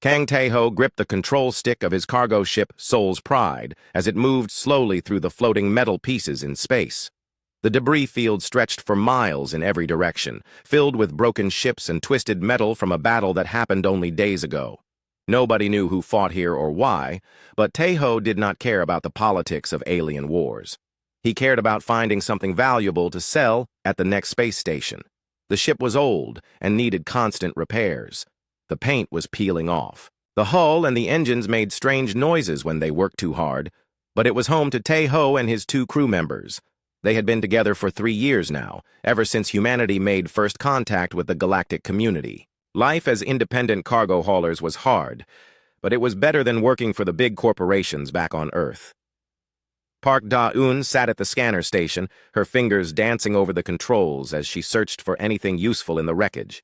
Kang Tae-ho gripped the control stick of his cargo ship Soul's Pride as it moved slowly through the floating metal pieces in space. The debris field stretched for miles in every direction, filled with broken ships and twisted metal from a battle that happened only days ago. Nobody knew who fought here or why, but Tae-ho did not care about the politics of alien wars. He cared about finding something valuable to sell at the next space station. The ship was old and needed constant repairs. The paint was peeling off. The hull and the engines made strange noises when they worked too hard, but it was home to Tae-ho and his 2 crew members. They had been together for 3 years now, ever since humanity made first contact with the galactic community. Life as independent cargo haulers was hard, but it was better than working for the big corporations back on Earth. Park Da-eun sat at the scanner station, her fingers dancing over the controls as she searched for anything useful in the wreckage.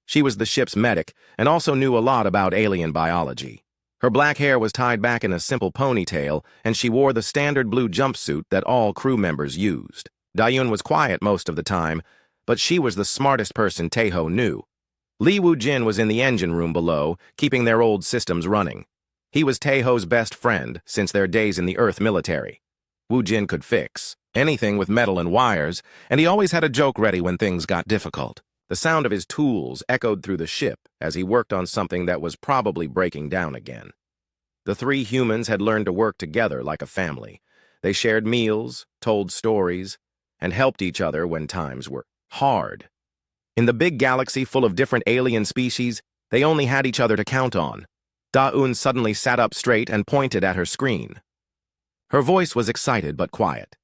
She was the ship's medic and also knew a lot about alien biology. Her black hair was tied back in a simple ponytail, and she wore the standard blue jumpsuit that all crew members used. Da-eun was quiet most of the time, but she was the smartest person Tae-ho knew. Lee Woo-jin was in the engine room below, keeping their old systems running. He was Tae-ho's best friend since their days in the Earth military. Woo-jin could fix anything with metal and wires, and he always had a joke ready when things got difficult. The sound of his tools echoed through the ship as he worked on something that was probably breaking down again. The 3 humans had learned to work together like a family. They shared meals, told stories, and helped each other when times were hard. In the big galaxy full of different alien species, they only had each other to count on. Da-eun suddenly sat up straight and pointed at her screen. Her voice was excited but quiet.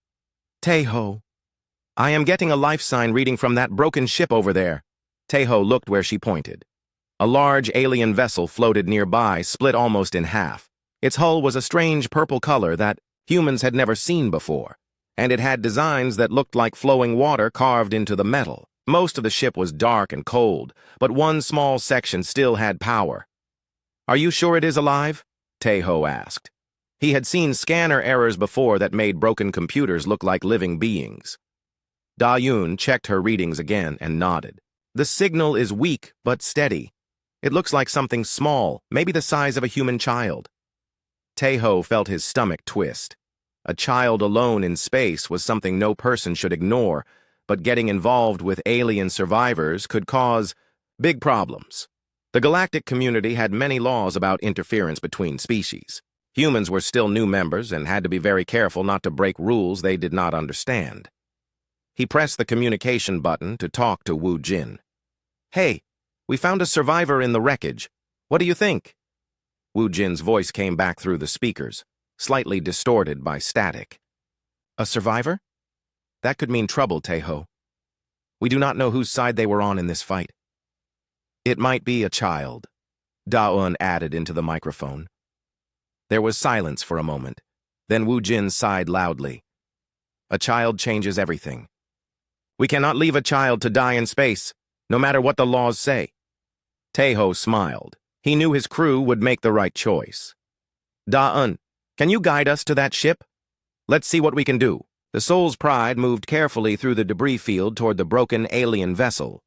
Tae-ho, I am getting a life sign reading from that broken ship over there. Tae-ho looked where she pointed. A large alien vessel floated nearby, split almost in half. Its hull was a strange purple color that humans had never seen before, and it had designs that looked like flowing water carved into the metal. Most of the ship was dark and cold, but one small section still had power. Are you sure it is alive? Tae-ho asked. He had seen scanner errors before that made broken computers look like living beings. Da-eun checked her readings again and nodded. The signal is weak but steady. It looks like something small, maybe the size of a human child. Tae-ho felt his stomach twist. A child alone in space was something no person should ignore, but getting involved with alien survivors could cause big problems. The galactic community had many laws about interference between species. Humans were still new members and had to be very careful not to break rules they did not understand. He pressed the communication button to talk to Woo-jin. Hey, we found a survivor in the wreckage. What do you think? Woo-jin's voice came back through the speakers, slightly distorted by static. A survivor? That could mean trouble, Tae-ho. We do not know whose side they were on in this fight. It might be a child, Da-eun added into the microphone. There was silence for a moment. Then Woo-jin sighed loudly. A child changes everything. We cannot leave a child to die in space, no matter what the laws say. Tae-ho smiled. He knew his crew would make the right choice. Da-eun, can you guide us to that ship? Let's see what we can do. The Soul's Pride moved carefully through the debris field toward the broken alien vessel.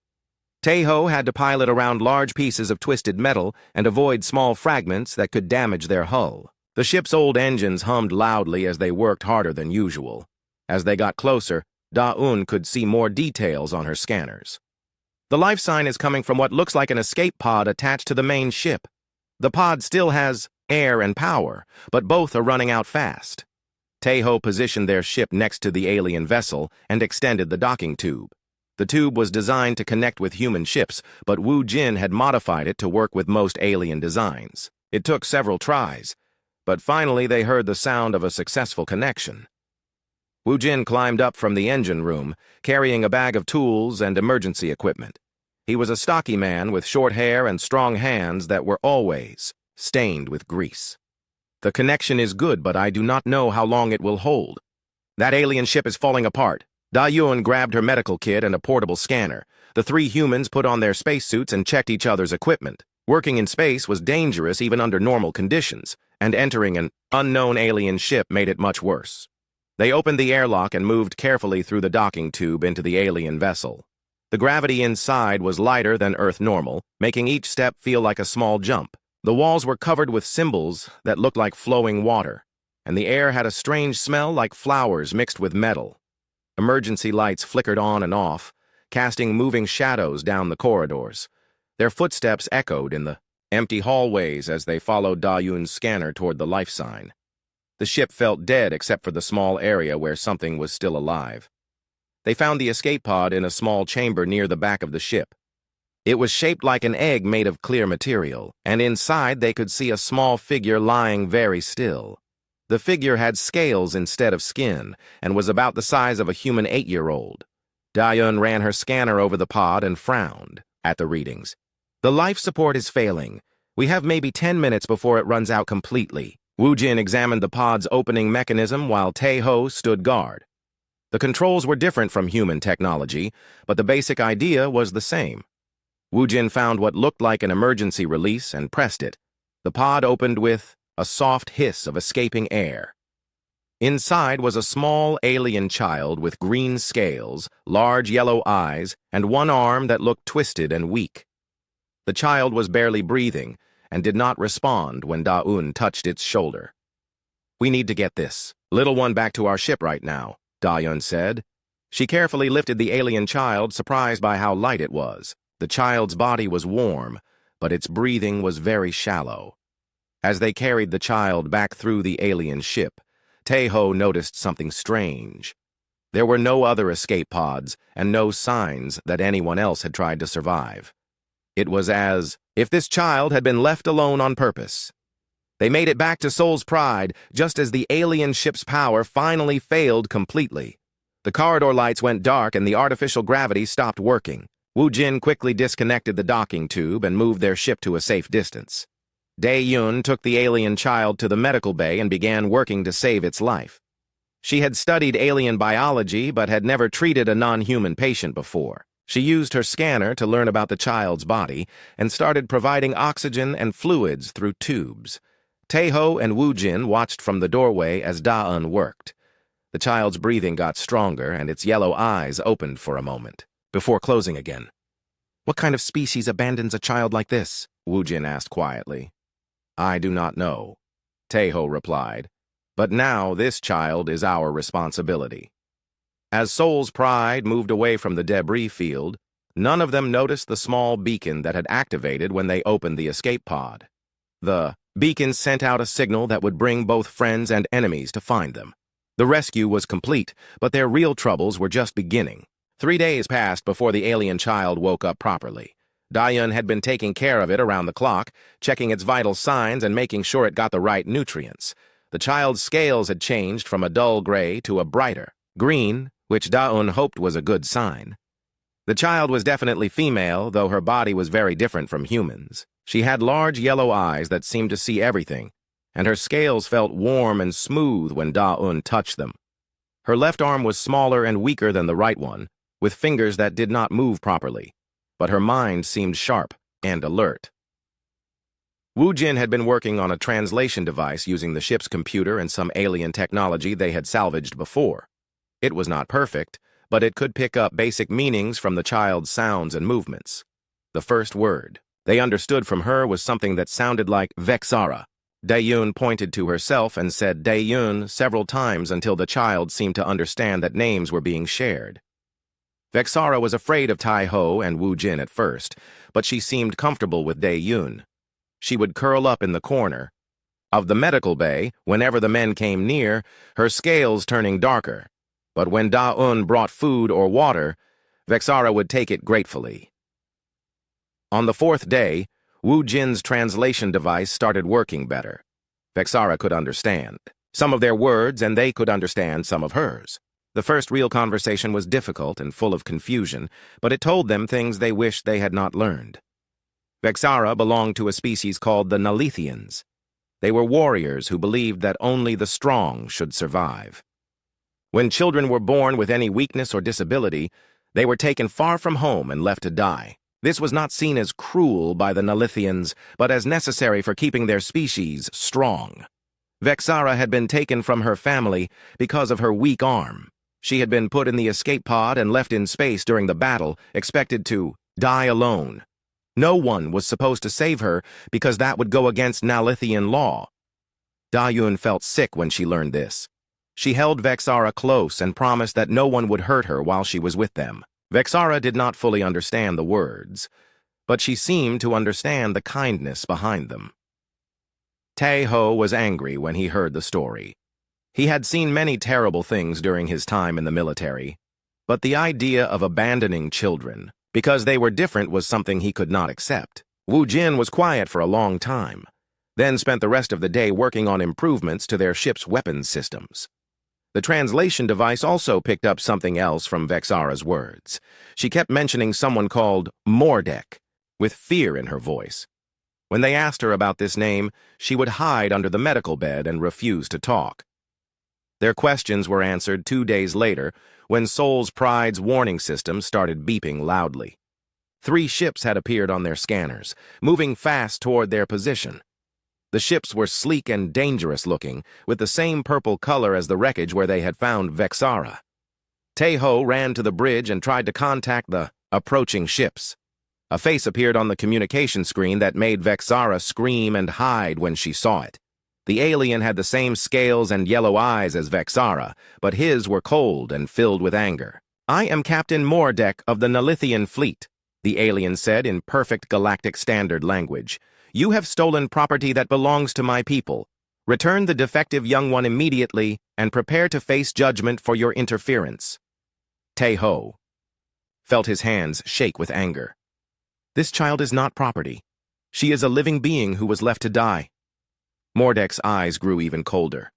Tae-ho had to pilot around large pieces of twisted metal and avoid small fragments that could damage their hull. The ship's old engines hummed loudly as they worked harder than usual. As they got closer, Da-eun could see more details on her scanners. The life sign is coming from what looks like an escape pod attached to the main ship. The pod still has air and power, but both are running out fast. Tae-ho positioned their ship next to the alien vessel and extended the docking tube. The tube was designed to connect with human ships, but Woo-jin had modified it to work with most alien designs. It took several tries, but finally they heard the sound of a successful connection. Woo-jin climbed up from the engine room, carrying a bag of tools and emergency equipment. He was a stocky man with short hair and strong hands that were always stained with grease. The connection is good, but I do not know how long it will hold. That alien ship is falling apart. Da-eun grabbed her medical kit and a portable scanner. The 3 humans put on their spacesuits and checked each other's equipment. Working in space was dangerous even under normal conditions, and entering an unknown alien ship made it much worse. They opened the airlock and moved carefully through the docking tube into the alien vessel. The gravity inside was lighter than Earth normal, making each step feel like a small jump. The walls were covered with symbols that looked like flowing water, and the air had a strange smell like flowers mixed with metal. Emergency lights flickered on and off, casting moving shadows down the corridors. Their footsteps echoed in the empty hallways as they followed Da-Yun's scanner toward the life sign. The ship felt dead except for the small area where something was still alive. They found the escape pod in a small chamber near the back of the ship. It was shaped like an egg made of clear material, and inside they could see a small figure lying very still. The figure had scales instead of skin, and was about the size of a human 8-year-old. Da-Yun ran her scanner over the pod and frowned at the readings. "The life support is failing. We have maybe 10 minutes before it runs out completely." Wu Jin examined the pod's opening mechanism while Tae-Ho stood guard. The controls were different from human technology, but the basic idea was the same. Wu Jin found what looked like an emergency release and pressed it. The pod opened with a soft hiss of escaping air. Inside was a small alien child with green scales, large yellow eyes, and one arm that looked twisted and weak. The child was barely breathing and did not respond when Da-Un touched its shoulder. "We need to get this little one back to our ship right now," Da-Yun said. She carefully lifted the alien child, surprised by how light it was. The child's body was warm, but its breathing was very shallow. As they carried the child back through the alien ship, Tae-Ho noticed something strange. There were no other escape pods and no signs that anyone else had tried to survive. It was as if this child had been left alone on purpose. They made it back to Seoul's Pride just as the alien ship's power finally failed completely. The corridor lights went dark and the artificial gravity stopped working. Wu Jin quickly disconnected the docking tube and moved their ship to a safe distance. Dae-Yun took the alien child to the medical bay and began working to save its life. She had studied alien biology but had never treated a non-human patient before. She used her scanner to learn about the child's body and started providing oxygen and fluids through tubes. Tae-Ho and Wu Jin watched from the doorway as Da-Un worked. The child's breathing got stronger and its yellow eyes opened for a moment, before closing again. "What kind of species abandons a child like this?" Wu Jin asked quietly. "I do not know," Tae-Ho replied. "But now this child is our responsibility." As Seoul's Pride moved away from the debris field, none of them noticed the small beacon that had activated when they opened the escape pod. The beacon sent out a signal that would bring both friends and enemies to find them. The rescue was complete, but their real troubles were just beginning. 3 days passed before the alien child woke up properly. Da-Yun had been taking care of it around the clock, checking its vital signs and making sure it got the right nutrients. The child's scales had changed from a dull gray to a brighter green, which Da-Un hoped was a good sign. The child was definitely female, though her body was very different from humans. She had large yellow eyes that seemed to see everything, and her scales felt warm and smooth when Da-Un touched them. Her left arm was smaller and weaker than the right one, with fingers that did not move properly, but her mind seemed sharp and alert. Wu Jin had been working on a translation device using the ship's computer and some alien technology they had salvaged before. It was not perfect, but it could pick up basic meanings from the child's sounds and movements. The first word they understood from her was something that sounded like Vexara. Dae-Yun pointed to herself and said Dae-Yun several times until the child seemed to understand that names were being shared. Vexara was afraid of Tae-Ho and Wu Jin at first, but she seemed comfortable with Dae-Yun. She would curl up in the corner of the medical bay whenever the men came near, her scales turning darker. But when Da-Un brought food or water, Vexara would take it gratefully. On the 4th day, Wu Jin's translation device started working better. Vexara could understand some of their words, and they could understand some of hers. The first real conversation was difficult and full of confusion, but it told them things they wished they had not learned. Vexara belonged to a species called the Nalithians. They were warriors who believed that only the strong should survive. When children were born with any weakness or disability, they were taken far from home and left to die. This was not seen as cruel by the Nalithians, but as necessary for keeping their species strong. Vexara had been taken from her family because of her weak arm. She had been put in the escape pod and left in space during the battle, expected to die alone. No one was supposed to save her because that would go against Nalithian law. Da-Yun felt sick when she learned this. She held Vexara close and promised that no one would hurt her while she was with them. Vexara did not fully understand the words, but she seemed to understand the kindness behind them. Tae-ho was angry when he heard the story. He had seen many terrible things during his time in the military, but the idea of abandoning children because they were different was something he could not accept. Wu Jin was quiet for a long time, then spent the rest of the day working on improvements to their ship's weapons systems. The translation device also picked up something else from Vexara's words. She kept mentioning someone called Mordek, with fear in her voice. When they asked her about this name, she would hide under the medical bed and refuse to talk. Their questions were answered 2 days later when Soul's Pride's warning system started beeping loudly. 3 ships had appeared on their scanners, moving fast toward their position. The ships were sleek and dangerous-looking, with the same purple color as the wreckage where they had found Vexara. Tae-ho ran to the bridge and tried to contact the approaching ships. A face appeared on the communication screen that made Vexara scream and hide when she saw it. The alien had the same scales and yellow eyes as Vexara, but his were cold and filled with anger. "I am Captain Mordek of the Nalithian fleet," the alien said in perfect galactic standard language. "You have stolen property that belongs to my people. Return the defective young one immediately and prepare to face judgment for your interference." Tae-ho felt his hands shake with anger. This child is not property. She is a living being who was left to die. Mordek's eyes grew even colder.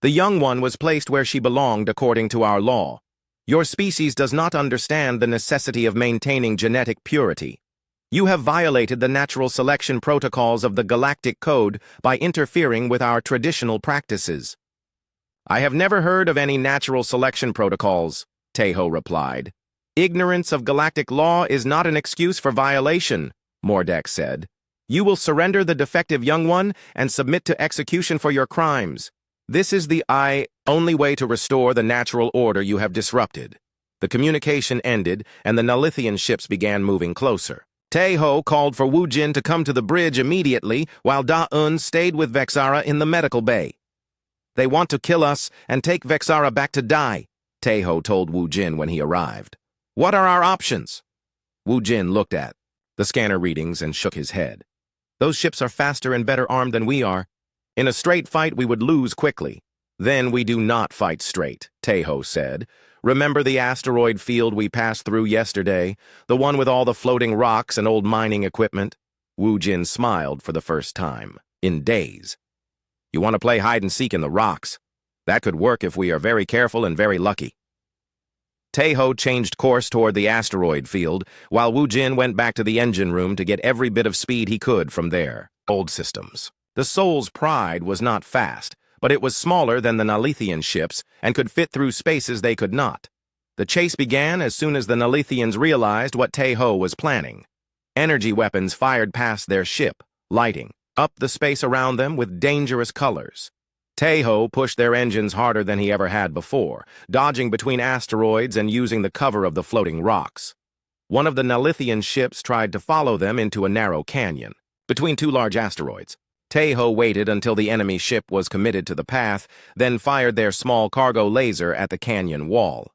"The young one was placed where she belonged according to our law. Your species does not understand the necessity of maintaining genetic purity. You have violated the natural selection protocols of the Galactic Code by interfering with our traditional practices." "I have never heard of any natural selection protocols," Tae-ho replied. "Ignorance of galactic law is not an excuse for violation," Mordek said. "You will surrender the defective young one and submit to execution for your crimes. This is the only way to restore the natural order you have disrupted." The communication ended, and the Nalithian ships began moving closer. Tae-ho called for Wu Jin to come to the bridge immediately, while Da-Un stayed with Vexara in the medical bay. "They want to kill us and take Vexara back to die," Tae-ho told Wu Jin when he arrived. "What are our options?" Wu Jin looked at the scanner readings and shook his head. "Those ships are faster and better armed than we are. In a straight fight, we would lose quickly." "Then we do not fight straight," Tae-ho said. "Remember the asteroid field we passed through yesterday, the one with all the floating rocks and old mining equipment?" Wu Jin smiled for the first time in days. "You want to play hide-and-seek in the rocks? That could work if we are very careful and very lucky." Tae-ho changed course toward the asteroid field, while Wu Jin went back to the engine room to get every bit of speed he could from their old systems. The Soul's Pride was not fast, but it was smaller than the Nalithian ships and could fit through spaces they could not. The chase began as soon as the Nalithians realized what Tae-ho was planning. Energy weapons fired past their ship, lighting up the space around them with dangerous colors. Tae-ho pushed their engines harder than he ever had before, dodging between asteroids and using the cover of the floating rocks. One of the Nalithian ships tried to follow them into a narrow canyon between 2 large asteroids. Tae-ho waited until the enemy ship was committed to the path, then fired their small cargo laser at the canyon wall.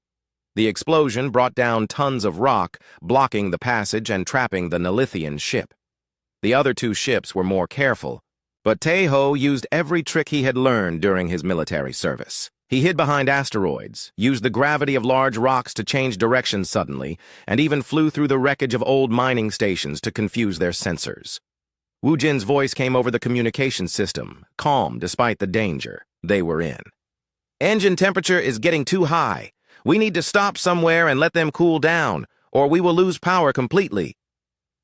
The explosion brought down tons of rock, blocking the passage and trapping the Nalithian ship. The other 2 ships were more careful, but Tae-ho used every trick he had learned during his military service. He hid behind asteroids, used the gravity of large rocks to change direction suddenly, and even flew through the wreckage of old mining stations to confuse their sensors. Wu Jin's voice came over the communication system, calm despite the danger they were in. "Engine temperature is getting too high. We need to stop somewhere and let them cool down, or we will lose power completely."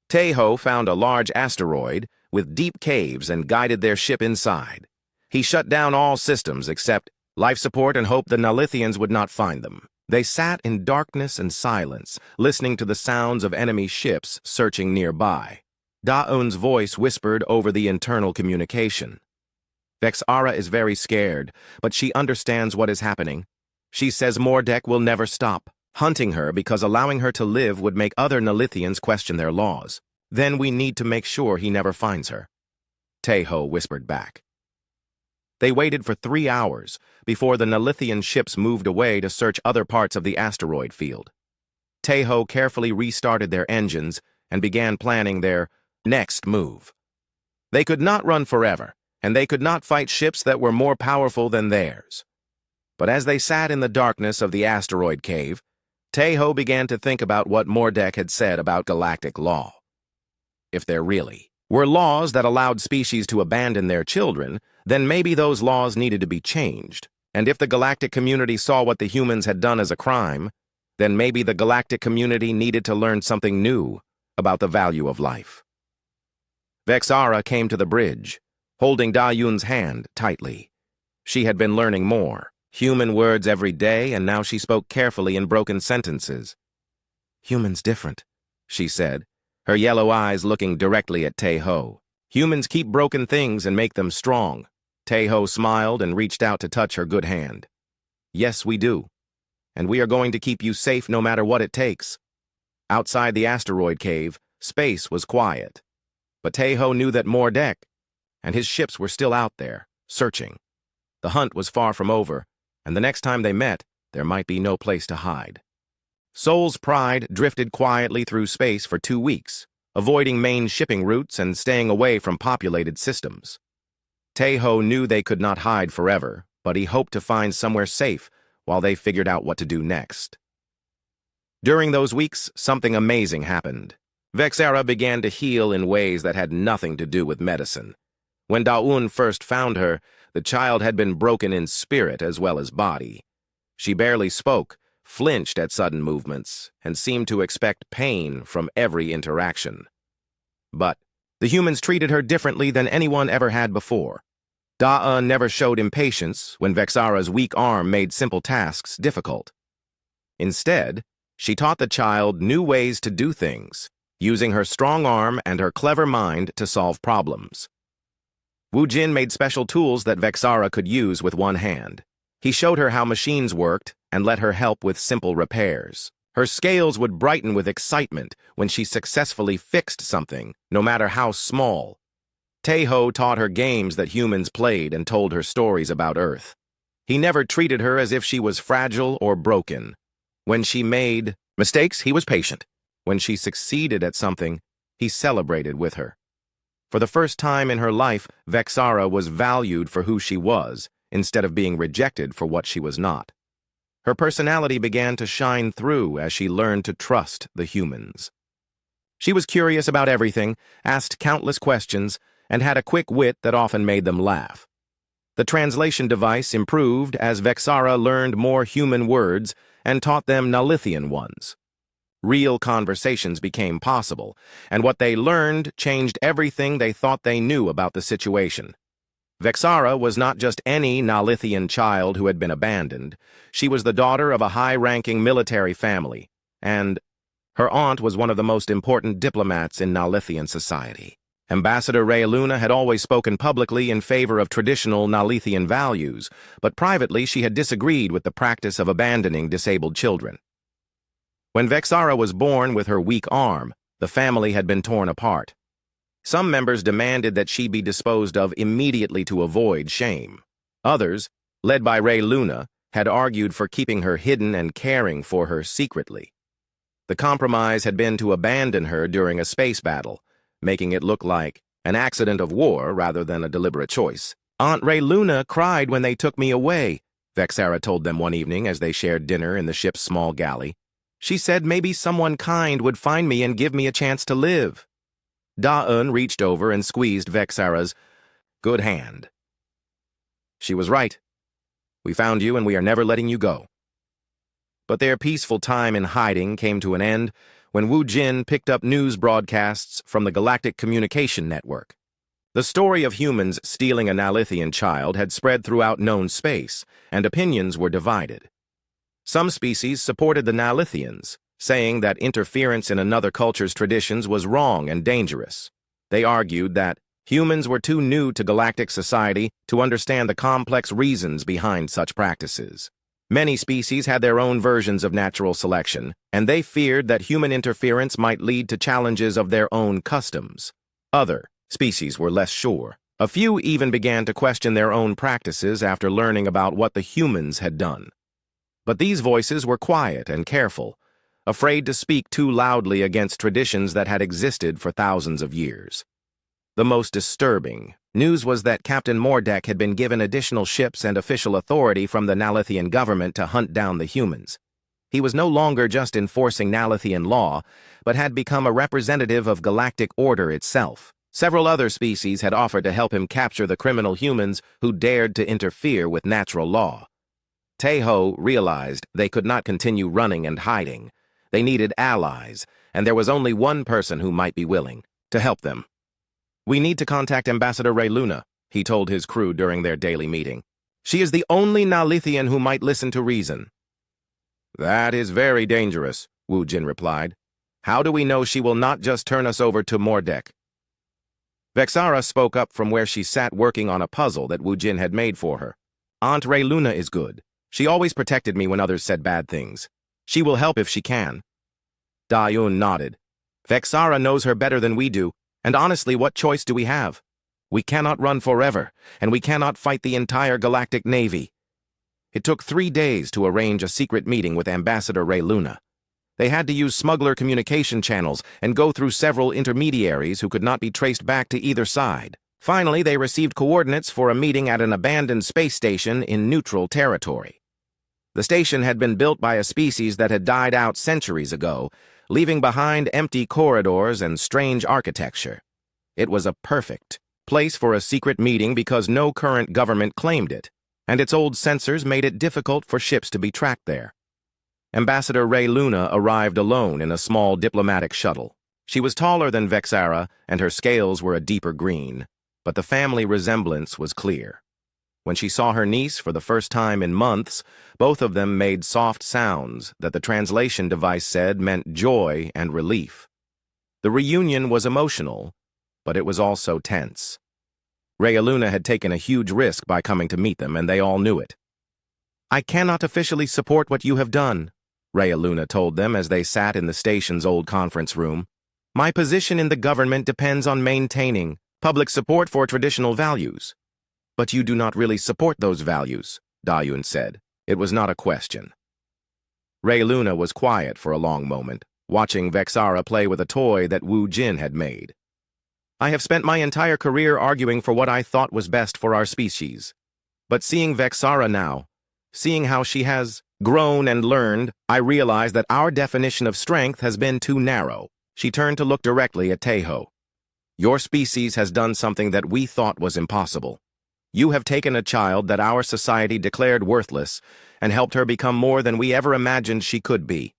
Tae-ho found a large asteroid with deep caves and guided their ship inside. He shut down all systems except life support and hoped the Nalithians would not find them. They sat in darkness and silence, listening to the sounds of enemy ships searching nearby. Da-Un's voice whispered over the internal communication. "Vexara is very scared, but she understands what is happening. She says Mordek will never stop hunting her because allowing her to live would make other Nalithians question their laws. Then we need to make sure he never finds her, Taeho whispered back. They waited for 3 hours before the Nalithian ships moved away to search other parts of the asteroid field. Taeho carefully restarted their engines and began planning their next move. They could not run forever, and they could not fight ships that were more powerful than theirs. But as they sat in the darkness of the asteroid cave, Taeho began to think about what Mordek had said about galactic law. If there really were laws that allowed species to abandon their children, then maybe those laws needed to be changed. And if the galactic community saw what the humans had done as a crime, then maybe the galactic community needed to learn something new about the value of life. Vexara came to the bridge, holding Da-Yun's hand tightly. She had been learning more, human words every day, and now she spoke carefully in broken sentences. "Humans different," she said, her yellow eyes looking directly at Taeho. "Humans keep broken things and make them strong." Taeho smiled and reached out to touch her good hand. "Yes, we do. And we are going to keep you safe no matter what it takes." Outside the asteroid cave, space was quiet. But Taeho knew that Mordek and his ships were still out there, searching. The hunt was far from over, and the next time they met, there might be no place to hide. Soul's Pride drifted quietly through space for 2 weeks, avoiding main shipping routes and staying away from populated systems. Taeho knew they could not hide forever, but he hoped to find somewhere safe while they figured out what to do next. During those weeks, something amazing happened. Vexara began to heal in ways that had nothing to do with medicine. When Da-Un first found her, the child had been broken in spirit as well as body. She barely spoke, flinched at sudden movements, and seemed to expect pain from every interaction. But the humans treated her differently than anyone ever had before. Da-Un never showed impatience when Vexara's weak arm made simple tasks difficult. Instead, she taught the child new ways to do things, using her strong arm and her clever mind to solve problems. Wu Jin made special tools that Vexara could use with one hand. He showed her how machines worked and let her help with simple repairs. Her scales would brighten with excitement when she successfully fixed something, no matter how small. Taeho taught her games that humans played and told her stories about Earth. He never treated her as if she was fragile or broken. When she made mistakes, he was patient. When she succeeded at something, he celebrated with her. For the first time in her life, Vexara was valued for who she was, instead of being rejected for what she was not. Her personality began to shine through as she learned to trust the humans. She was curious about everything, asked countless questions, and had a quick wit that often made them laugh. The translation device improved as Vexara learned more human words and taught them Nalithian ones. Real conversations became possible, and what they learned changed everything they thought they knew about the situation. Vexara was not just any Nalithian child who had been abandoned. She was the daughter of a high-ranking military family, and her aunt was one of the most important diplomats in Nalithian society. Ambassador Ray Luna had always spoken publicly in favor of traditional Nalithian values, but privately she had disagreed with the practice of abandoning disabled children. When Vexara was born with her weak arm, the family had been torn apart. Some members demanded that she be disposed of immediately to avoid shame. Others, led by Ray Luna, had argued for keeping her hidden and caring for her secretly. The compromise had been to abandon her during a space battle, making it look like an accident of war rather than a deliberate choice. "Aunt Ray Luna cried when they took me away," Vexara told them one evening as they shared dinner in the ship's small galley. "She said maybe someone kind would find me and give me a chance to live." Da-Un reached over and squeezed Vexara's good hand. "She was right. We found you and we are never letting you go." But their peaceful time in hiding came to an end when Wu Jin picked up news broadcasts from the Galactic Communication Network. The story of humans stealing a Nalithian child had spread throughout known space, and opinions were divided. Some species supported the Nalithians, saying that interference in another culture's traditions was wrong and dangerous. They argued that humans were too new to galactic society to understand the complex reasons behind such practices. Many species had their own versions of natural selection, and they feared that human interference might lead to challenges of their own customs. Other species were less sure. A few even began to question their own practices after learning about what the humans had done. But these voices were quiet and careful, afraid to speak too loudly against traditions that had existed for thousands of years. The most disturbing news was that Captain Mordek had been given additional ships and official authority from the Nalithian government to hunt down the humans. He was no longer just enforcing Nalithian law, but had become a representative of galactic order itself. Several other species had offered to help him capture the criminal humans who dared to interfere with natural law. Tejo realized they could not continue running and hiding. They needed allies, and there was only one person who might be willing to help them. "We need to contact Ambassador Ray Luna," he told his crew during their daily meeting. "She is the only Nalithian who might listen to reason." "That is very dangerous," Wu Jin replied. "How do we know she will not just turn us over to Mordek?" Vexara spoke up from where she sat working on a puzzle that Wu Jin had made for her. "Aunt Ray Luna is good. She always protected me when others said bad things. She will help if she can." Dayun nodded. "Vexara knows her better than we do. And honestly, what choice do we have? We cannot run forever, and we cannot fight the entire Galactic Navy." It took 3 days to arrange a secret meeting with Ambassador Ray Luna. They had to use smuggler communication channels and go through several intermediaries who could not be traced back to either side. Finally, they received coordinates for a meeting at an abandoned space station in neutral territory. The station had been built by a species that had died out centuries ago, leaving behind empty corridors and strange architecture. It was a perfect place for a secret meeting because no current government claimed it, and its old sensors made it difficult for ships to be tracked there. Ambassador Ray Luna arrived alone in a small diplomatic shuttle. She was taller than Vexara, and her scales were a deeper green, but the family resemblance was clear. When she saw her niece for the first time in months, both of them made soft sounds that the translation device said meant joy and relief. The reunion was emotional, but it was also tense. Ray Luna had taken a huge risk by coming to meet them, and they all knew it. "I cannot officially support what you have done," Ray Luna told them as they sat in the station's old conference room. "My position in the government depends on maintaining public support for traditional values." "But you do not really support those values," Dayun said. It was not a question. Ray Luna was quiet for a long moment, watching Vexara play with a toy that Wu Jin had made. "I have spent my entire career arguing for what I thought was best for our species. But seeing Vexara now, seeing how she has grown and learned, I realize that our definition of strength has been too narrow." She turned to look directly at Tejo. "Your species has done something that we thought was impossible. You have taken a child that our society declared worthless and helped her become more than we ever imagined she could be."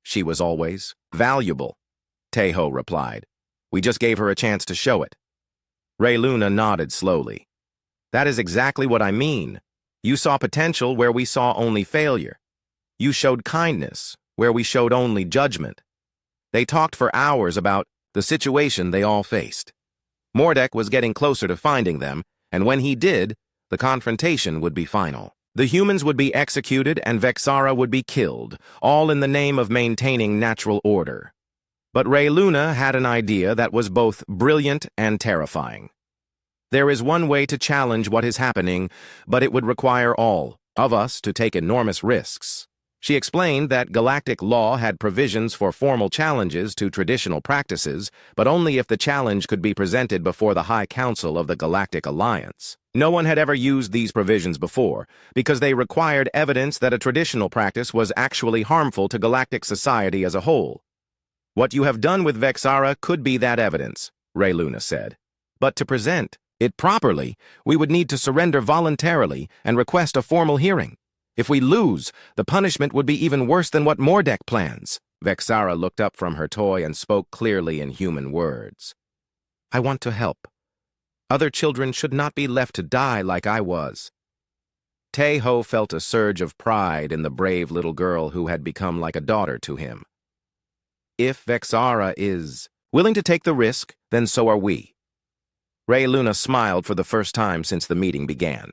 "She was always valuable," Tejo replied. "We just gave her a chance to show it." Ray Luna nodded slowly. "That is exactly what I mean. You saw potential where we saw only failure. You showed kindness where we showed only judgment." They talked for hours about the situation they all faced. Mordek was getting closer to finding them, and when he did, the confrontation would be final. The humans would be executed and Vexara would be killed, all in the name of maintaining natural order. But Ray Luna had an idea that was both brilliant and terrifying. "There is one way to challenge what is happening, but it would require all of us to take enormous risks." She explained that galactic law had provisions for formal challenges to traditional practices, but only if the challenge could be presented before the High Council of the Galactic Alliance. No one had ever used these provisions before, because they required evidence that a traditional practice was actually harmful to galactic society as a whole. "What you have done with Vexara could be that evidence," Ray Luna said. "But to present it properly, we would need to surrender voluntarily and request a formal hearing. If we lose, the punishment would be even worse than what Mordek plans." Vexara looked up from her toy and spoke clearly in human words. "I want to help. Other children should not be left to die like I was." Tejo felt a surge of pride in the brave little girl who had become like a daughter to him. "If Vexara is willing to take the risk, then so are we." Ray Luna smiled for the first time since the meeting began.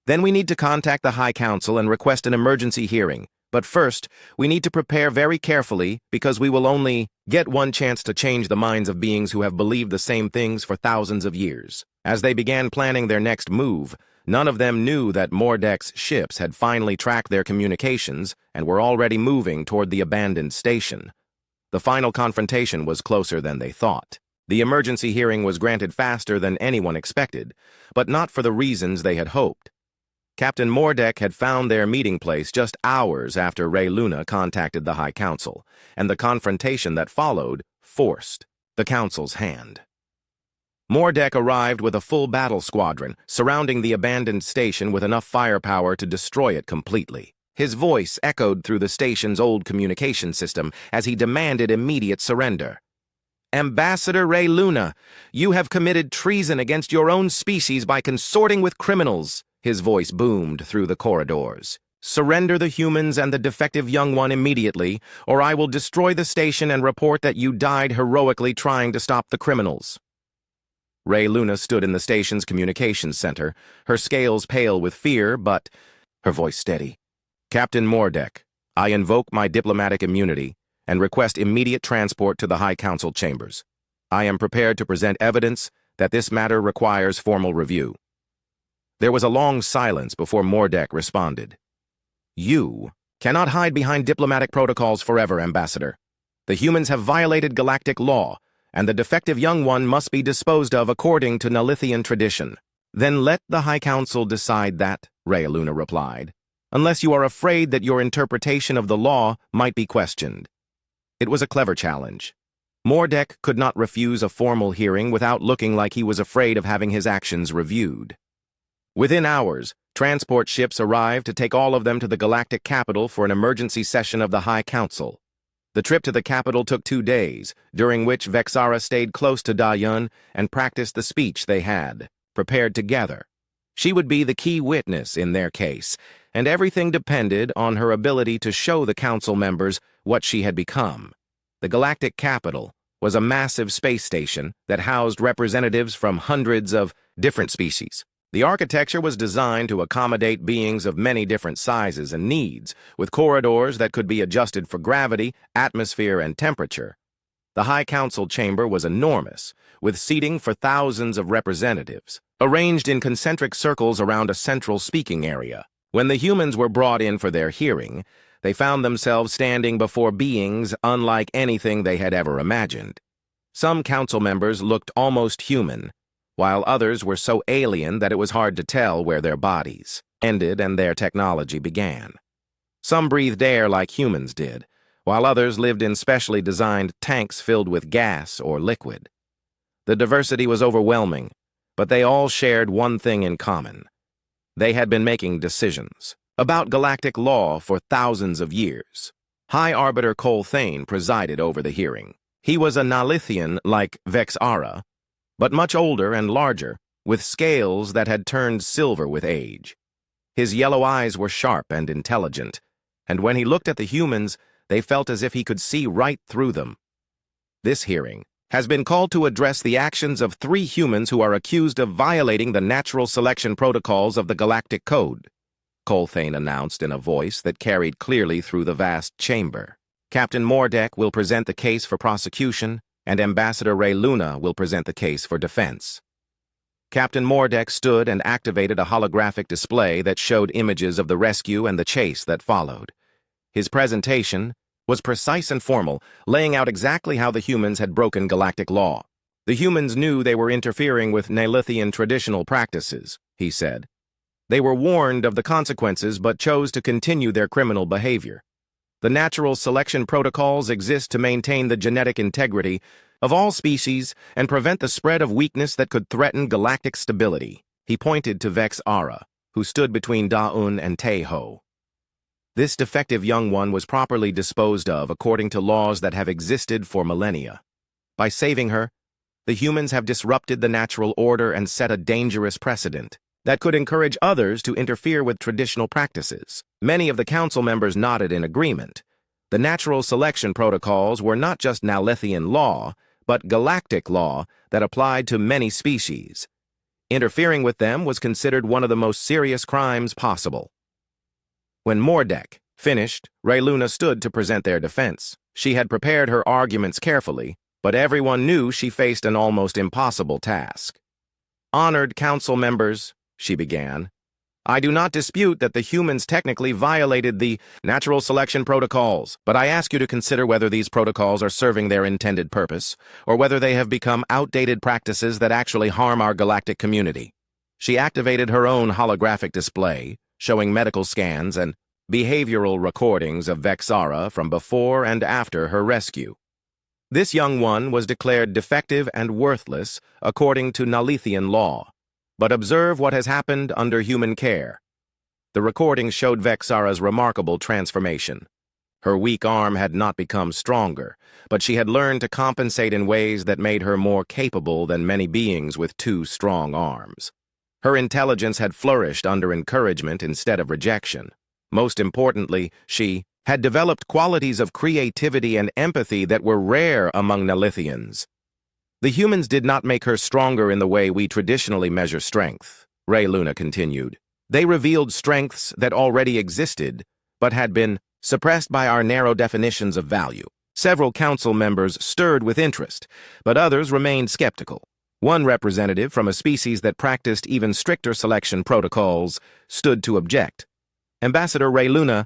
Then we need to contact the High Council and request an emergency hearing. But first, we need to prepare very carefully because we will only get one chance to change the minds of beings who have believed the same things for thousands of years. As they began planning their next move, none of them knew that Mordek's ships had finally tracked their communications and were already moving toward the abandoned station. The final confrontation was closer than they thought. The emergency hearing was granted faster than anyone expected, but not for the reasons they had hoped. Captain Mordek had found their meeting place just hours after Ray Luna contacted the High Council, and the confrontation that followed forced the Council's hand. Mordek arrived with a full battle squadron, surrounding the abandoned station with enough firepower to destroy it completely. His voice echoed through the station's old communication system as he demanded immediate surrender. "Ambassador Ray Luna, you have committed treason against your own species by consorting with criminals." His voice boomed through the corridors. "Surrender the humans and the defective young one immediately, or I will destroy the station and report that you died heroically trying to stop the criminals." Ray Luna stood in the station's communications center, her scales pale with fear, but her voice steady. "Captain Mordek, I invoke my diplomatic immunity and request immediate transport to the High Council chambers. I am prepared to present evidence that this matter requires formal review." There was a long silence before Mordek responded. "You cannot hide behind diplomatic protocols forever, Ambassador. The humans have violated galactic law, and the defective young one must be disposed of according to Nalithian tradition." "Then let the High Council decide that," Ray Luna replied, "unless you are afraid that your interpretation of the law might be questioned." It was a clever challenge. Mordek could not refuse a formal hearing without looking like he was afraid of having his actions reviewed. Within hours, transport ships arrived to take all of them to the galactic capital for an emergency session of the High Council. The trip to the capital took 2 days, during which Vexara stayed close to Da-Yun and practiced the speech they had prepared together. She would be the key witness in their case, and everything depended on her ability to show the council members what she had become. The galactic capital was a massive space station that housed representatives from hundreds of different species. The architecture was designed to accommodate beings of many different sizes and needs, with corridors that could be adjusted for gravity, atmosphere, and temperature. The High Council chamber was enormous, with seating for thousands of representatives, arranged in concentric circles around a central speaking area. When the humans were brought in for their hearing, they found themselves standing before beings unlike anything they had ever imagined. Some council members looked almost human, while others were so alien that it was hard to tell where their bodies ended and their technology began. Some breathed air like humans did, while others lived in specially designed tanks filled with gas or liquid. The diversity was overwhelming, but they all shared one thing in common. They had been making decisions about galactic law for thousands of years. High Arbiter Colthane presided over the hearing. He was a Nalithian like Vexara, but much older and larger, with scales that had turned silver with age. His yellow eyes were sharp and intelligent, and when he looked at the humans, they felt as if he could see right through them. This hearing has been called to address the actions of 3 humans who are accused of violating the natural selection protocols of the Galactic Code, Colthane announced in a voice that carried clearly through the vast chamber. Captain Mordek will present the case for prosecution, and Ambassador Ray Luna will present the case for defense. Captain Mordek stood and activated a holographic display that showed images of the rescue and the chase that followed. His presentation was precise and formal, laying out exactly how the humans had broken galactic law. The humans knew they were interfering with Nalithian traditional practices, he said. They were warned of the consequences but chose to continue their criminal behavior. The natural selection protocols exist to maintain the genetic integrity of all species and prevent the spread of weakness that could threaten galactic stability. He pointed to Vexara, who stood between Da-Un and Teho. This defective young one was properly disposed of according to laws that have existed for millennia. By saving her, the humans have disrupted the natural order and set a dangerous precedent that could encourage others to interfere with traditional practices. Many of the council members nodded in agreement. The natural selection protocols were not just Nalithian law, but galactic law that applied to many species. Interfering with them was considered one of the most serious crimes possible. When Mordek finished, Rayluna stood to present their defense. She had prepared her arguments carefully, but everyone knew she faced an almost impossible task. "Honored council members," she began, "I do not dispute that the humans technically violated the natural selection protocols, but I ask you to consider whether these protocols are serving their intended purpose, or whether they have become outdated practices that actually harm our galactic community." She activated her own holographic display, showing medical scans and behavioral recordings of Vexara from before and after her rescue. This young one was declared defective and worthless according to Nalithian law. But observe what has happened under human care. The recording showed Vexara's remarkable transformation. Her weak arm had not become stronger, but she had learned to compensate in ways that made her more capable than many beings with two strong arms. Her intelligence had flourished under encouragement instead of rejection. Most importantly, she had developed qualities of creativity and empathy that were rare among Nalithians. The humans did not make her stronger in the way we traditionally measure strength, Rayluna continued. They revealed strengths that already existed, but had been suppressed by our narrow definitions of value. Several council members stirred with interest, but others remained skeptical. One representative from a species that practiced even stricter selection protocols stood to object. "Ambassador Rayluna,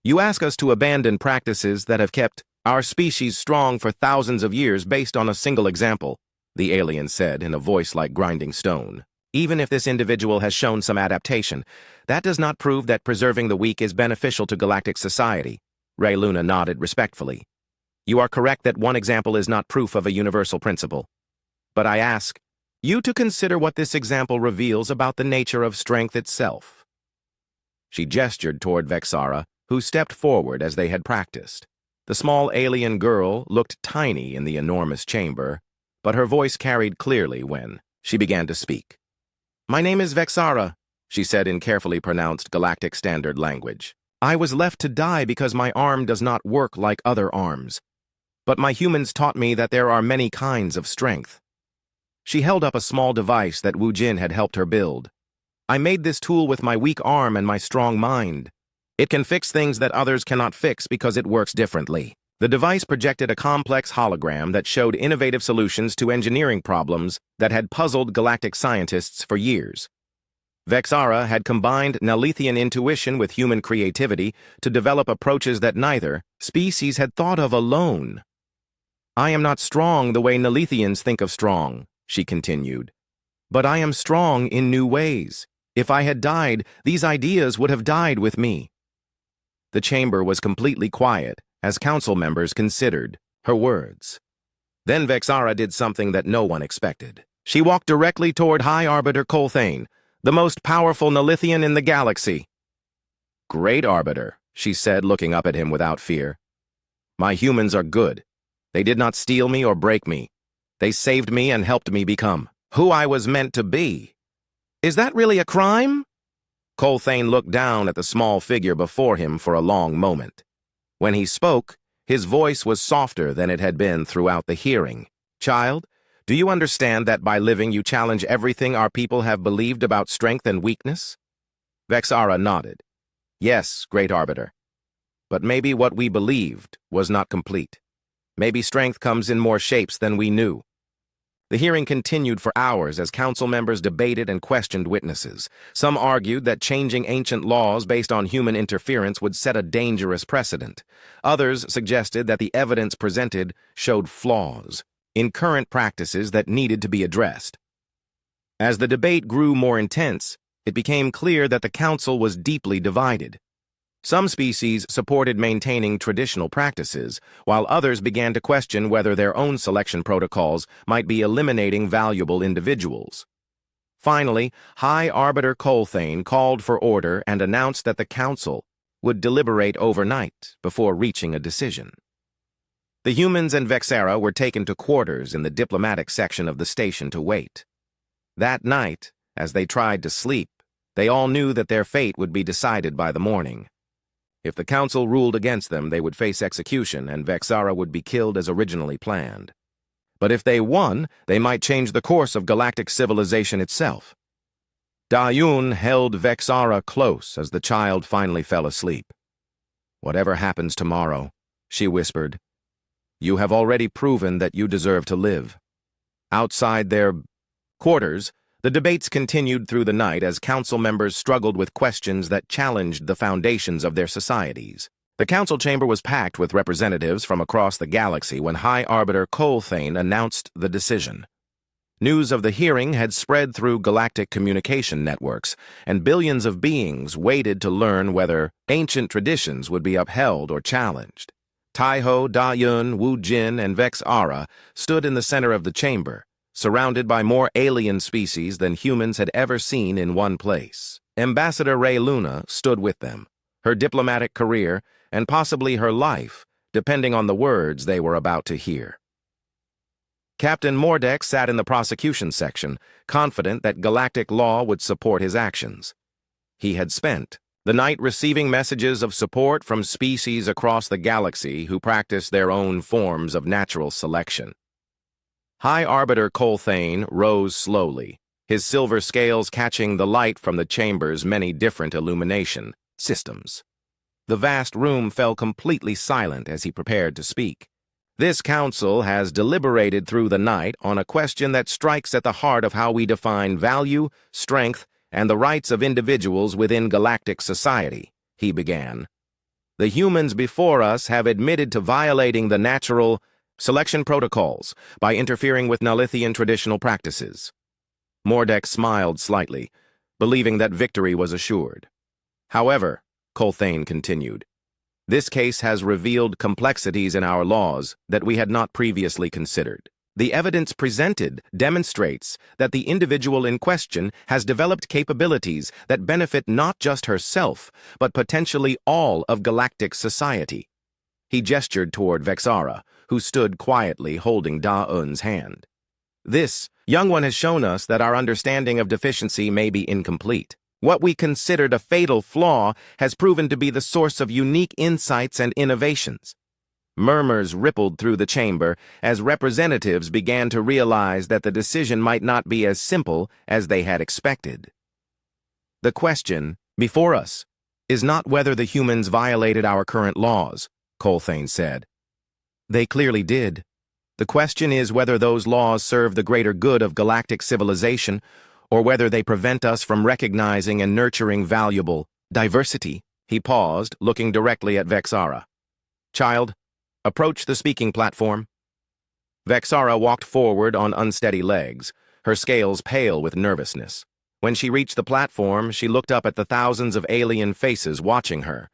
you ask us to abandon practices that have kept our species strong for thousands of years based on a single example," the alien said in a voice like grinding stone. "Even if this individual has shown some adaptation, that does not prove that preserving the weak is beneficial to galactic society." Rayluna nodded respectfully. "You are correct that one example is not proof of a universal principle. But I ask you to consider what this example reveals about the nature of strength itself." She gestured toward Vexara, who stepped forward as they had practiced. The small alien girl looked tiny in the enormous chamber, but her voice carried clearly when she began to speak. "My name is Vexara," she said in carefully pronounced galactic standard language. "I was left to die because my arm does not work like other arms. But my humans taught me that there are many kinds of strength." She held up a small device that Wu Jin had helped her build. "I made this tool with my weak arm and my strong mind. It can fix things that others cannot fix because it works differently." The device projected a complex hologram that showed innovative solutions to engineering problems that had puzzled galactic scientists for years. Vexara had combined Nalithian intuition with human creativity to develop approaches that neither species had thought of alone. "I am not strong the way Nalithians think of strong," she continued. "But I am strong in new ways. If I had died, these ideas would have died with me." The chamber was completely quiet as council members considered her words. Then Vexara did something that no one expected. She walked directly toward High Arbiter Colthane, the most powerful Nalithian in the galaxy. "Great Arbiter," she said, looking up at him without fear. "My humans are good. They did not steal me or break me. They saved me and helped me become who I was meant to be. Is that really a crime?" Colthane looked down at the small figure before him for a long moment. When he spoke, his voice was softer than it had been throughout the hearing. "Child, do you understand that by living you challenge everything our people have believed about strength and weakness?" Vexara nodded. "Yes, Great Arbiter. But maybe what we believed was not complete. Maybe strength comes in more shapes than we knew." The hearing continued for hours as council members debated and questioned witnesses. Some argued that changing ancient laws based on human interference would set a dangerous precedent. Others suggested that the evidence presented showed flaws in current practices that needed to be addressed. As the debate grew more intense, it became clear that the council was deeply divided. Some species supported maintaining traditional practices, while others began to question whether their own selection protocols might be eliminating valuable individuals. Finally, High Arbiter Colthane called for order and announced that the council would deliberate overnight before reaching a decision. The humans and Vexara were taken to quarters in the diplomatic section of the station to wait. That night, as they tried to sleep, they all knew that their fate would be decided by the morning. If the council ruled against them, they would face execution, and Vexara would be killed as originally planned. But if they won, they might change the course of galactic civilization itself. Da-Yun held Vexara close as the child finally fell asleep. "Whatever happens tomorrow," she whispered, "you have already proven that you deserve to live." Outside their quarters, the debates continued through the night as council members struggled with questions that challenged the foundations of their societies. The council chamber was packed with representatives from across the galaxy when High Arbiter Colthane announced the decision. News of the hearing had spread through galactic communication networks, and billions of beings waited to learn whether ancient traditions would be upheld or challenged. Taiho, Da-Yun, Wu Jin, and Vexara stood in the center of the chamber, surrounded by more alien species than humans had ever seen in one place. Ambassador Ray Luna stood with them, her diplomatic career, and possibly her life, depending on the words they were about to hear. Captain Mordex sat in the prosecution section, confident that galactic law would support his actions. He had spent the night receiving messages of support from species across the galaxy who practice their own forms of natural selection. High Arbiter Colthane rose slowly, his silver scales catching the light from the chamber's many different illumination systems. The vast room fell completely silent as he prepared to speak. "This council has deliberated through the night on a question that strikes at the heart of how we define value, strength, and the rights of individuals within galactic society," he began. "The humans before us have admitted to violating the natural selection protocols by interfering with Nalithian traditional practices." Mordex smiled slightly, believing that victory was assured. "However," Colthane continued, "this case has revealed complexities in our laws that we had not previously considered. The evidence presented demonstrates that the individual in question has developed capabilities that benefit not just herself, but potentially all of galactic society." He gestured toward Vexara, who stood quietly holding Da-Un's hand. "This young one has shown us that our understanding of deficiency may be incomplete. What we considered a fatal flaw has proven to be the source of unique insights and innovations." Murmurs rippled through the chamber as representatives began to realize that the decision might not be as simple as they had expected. "The question before us is not whether the humans violated our current laws," Colthane said. "They clearly did. The question is whether those laws serve the greater good of galactic civilization, or whether they prevent us from recognizing and nurturing valuable diversity." He paused, looking directly at Vexara. "Child, approach the speaking platform." Vexara walked forward on unsteady legs, her scales pale with nervousness. When she reached the platform, she looked up at the thousands of alien faces watching her.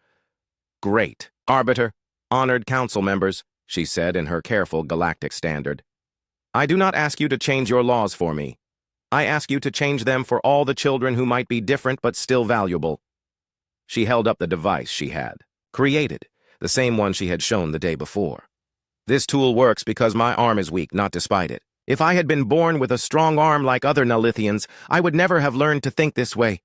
"Great. Arbiter, honored council members," she said in her careful galactic standard. "I do not ask you to change your laws for me. I ask you to change them for all the children who might be different but still valuable." She held up the device she had created, the same one she had shown the day before. "This tool works because my arm is weak, not despite it. If I had been born with a strong arm like other Nalithians, I would never have learned to think this way."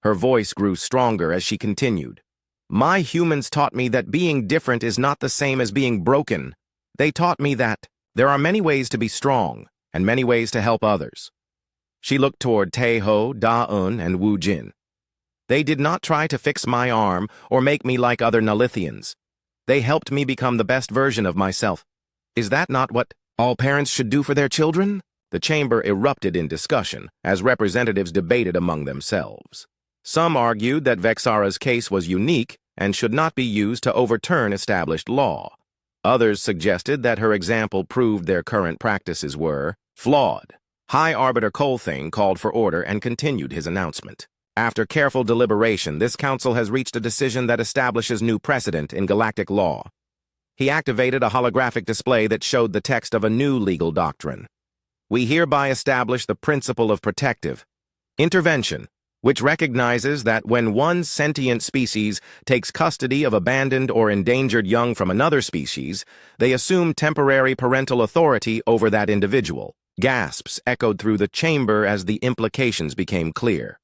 Her voice grew stronger as she continued. "My humans taught me that being different is not the same as being broken. They taught me that there are many ways to be strong and many ways to help others." She looked toward Taiho, Da-Un, and Wu Jin. "They did not try to fix my arm or make me like other Nalithians. They helped me become the best version of myself. Is that not what all parents should do for their children?" The chamber erupted in discussion as representatives debated among themselves. Some argued that Vexara's case was unique and should not be used to overturn established law. Others suggested that her example proved their current practices were flawed. High Arbiter Colthane called for order and continued his announcement. "After careful deliberation, this council has reached a decision that establishes new precedent in galactic law." He activated a holographic display that showed the text of a new legal doctrine. "We hereby establish the principle of protective intervention, which recognizes that when one sentient species takes custody of abandoned or endangered young from another species, they assume temporary parental authority over that individual." Gasps echoed through the chamber as the implications became clear.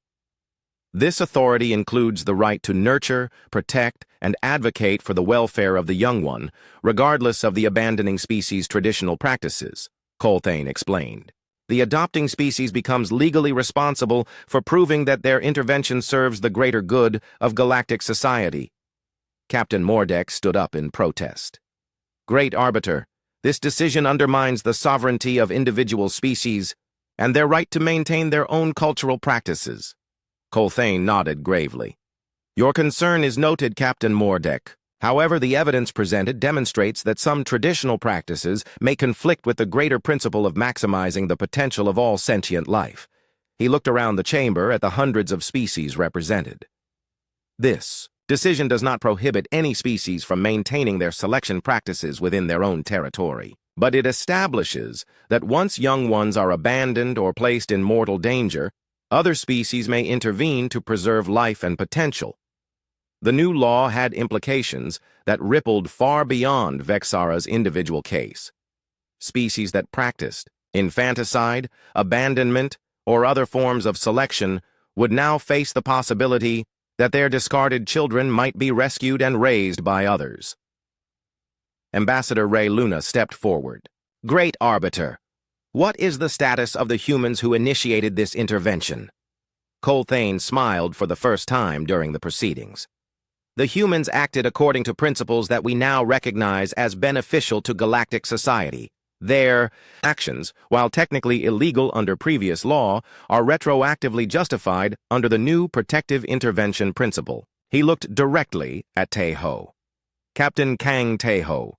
This authority includes the right to nurture, protect, and advocate for the welfare of the young one, regardless of the abandoning species' traditional practices, Colthane explained. The adopting species becomes legally responsible for proving that their intervention serves the greater good of galactic society. Captain Mordek stood up in protest. Great Arbiter, this decision undermines the sovereignty of individual species and their right to maintain their own cultural practices. Colthane nodded gravely. Your concern is noted, Captain Mordek. However, the evidence presented demonstrates that some traditional practices may conflict with the greater principle of maximizing the potential of all sentient life. He looked around the chamber at the hundreds of species represented. This decision does not prohibit any species from maintaining their selection practices within their own territory, but it establishes that once young ones are abandoned or placed in mortal danger, other species may intervene to preserve life and potential. The new law had implications that rippled far beyond Vexara's individual case. Species that practiced infanticide, abandonment, or other forms of selection would now face the possibility that their discarded children might be rescued and raised by others. Ambassador Ray Luna stepped forward. Great Arbiter, what is the status of the humans who initiated this intervention? Colthane smiled for the first time during the proceedings. The humans acted according to principles that we now recognize as beneficial to galactic society. Their actions, while technically illegal under previous law, are retroactively justified under the new protective intervention principle. He looked directly at Taeho. Captain Kang Taeho,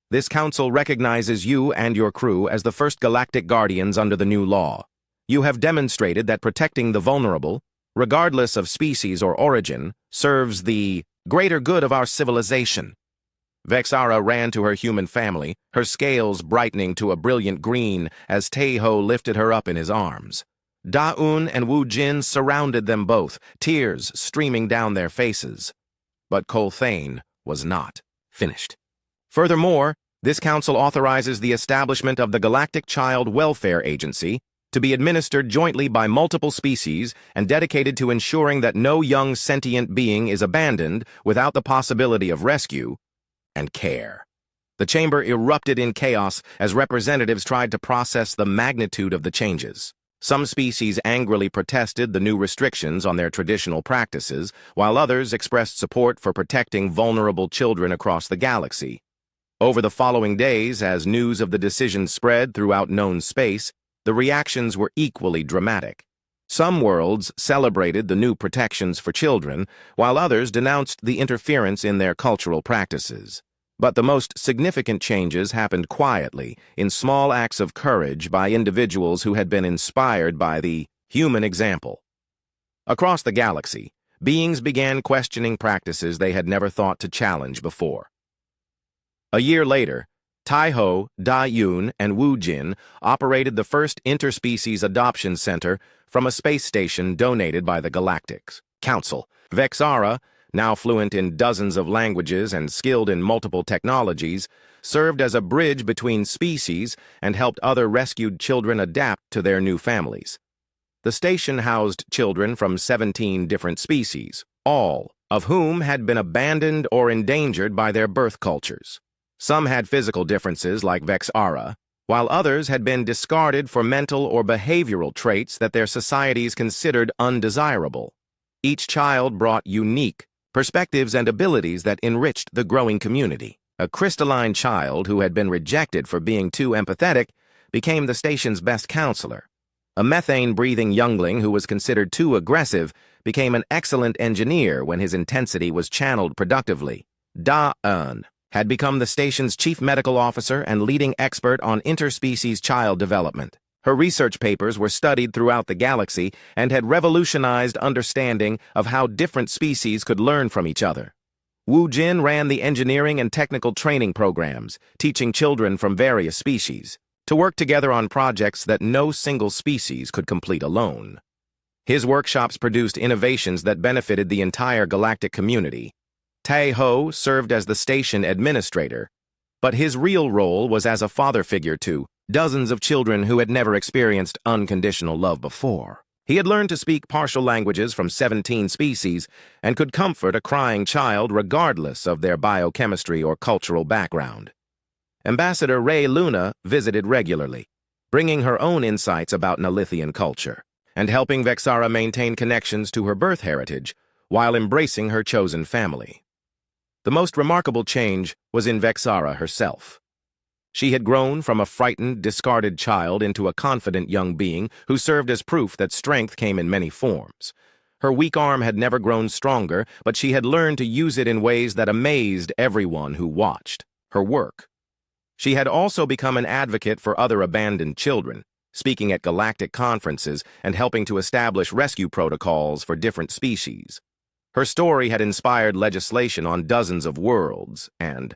this council recognizes you and your crew as the first galactic guardians under the new law. You have demonstrated that protecting the vulnerable, regardless of species or origin, serves the greater good of our civilization. Vexara ran to her human family, her scales brightening to a brilliant green as Taeho lifted her up in his arms. Da-Un and Wu Jin surrounded them both, tears streaming down their faces. But Colthane was not finished. Furthermore, this council authorizes the establishment of the Galactic Child Welfare Agency to be administered jointly by multiple species and dedicated to ensuring that no young sentient being is abandoned without the possibility of rescue and care. The chamber erupted in chaos as representatives tried to process the magnitude of the changes. Some species angrily protested the new restrictions on their traditional practices, while others expressed support for protecting vulnerable children across the galaxy. Over the following days, as news of the decision spread throughout known space, the reactions were equally dramatic. Some worlds celebrated the new protections for children, while others denounced the interference in their cultural practices. But the most significant changes happened quietly, in small acts of courage by individuals who had been inspired by the human example. Across the galaxy, beings began questioning practices they had never thought to challenge before. A year later, Taeho, Da-Un, and Wu Jin operated the first interspecies adoption center from a space station donated by the Galactic Council. Vexara, now fluent in dozens of languages and skilled in multiple technologies, served as a bridge between species and helped other rescued children adapt to their new families. The station housed children from 17 different species, all of whom had been abandoned or endangered by their birth cultures. Some had physical differences like Vexara, while others had been discarded for mental or behavioral traits that their societies considered undesirable. Each child brought unique perspectives and abilities that enriched the growing community. A crystalline child who had been rejected for being too empathetic became the station's best counselor. A methane-breathing youngling who was considered too aggressive became an excellent engineer when his intensity was channeled productively. Da-Un had become the station's chief medical officer and leading expert on interspecies child development. Her research papers were studied throughout the galaxy and had revolutionized understanding of how different species could learn from each other. Wu Jin ran the engineering and technical training programs, teaching children from various species to work together on projects that no single species could complete alone. His workshops produced innovations that benefited the entire galactic community. Taeho served as the station administrator, but his real role was as a father figure to dozens of children who had never experienced unconditional love before. He had learned to speak partial languages from 17 species and could comfort a crying child regardless of their biochemistry or cultural background. Ambassador Ray Luna visited regularly, bringing her own insights about Nalithian culture, and helping Vexara maintain connections to her birth heritage while embracing her chosen family. The most remarkable change was in Vexara herself. She had grown from a frightened, discarded child into a confident young being who served as proof that strength came in many forms. Her weak arm had never grown stronger, but she had learned to use it in ways that amazed everyone who watched. Her work. She had also become an advocate for other abandoned children, speaking at galactic conferences and helping to establish rescue protocols for different species. Her story had inspired legislation on dozens of worlds, and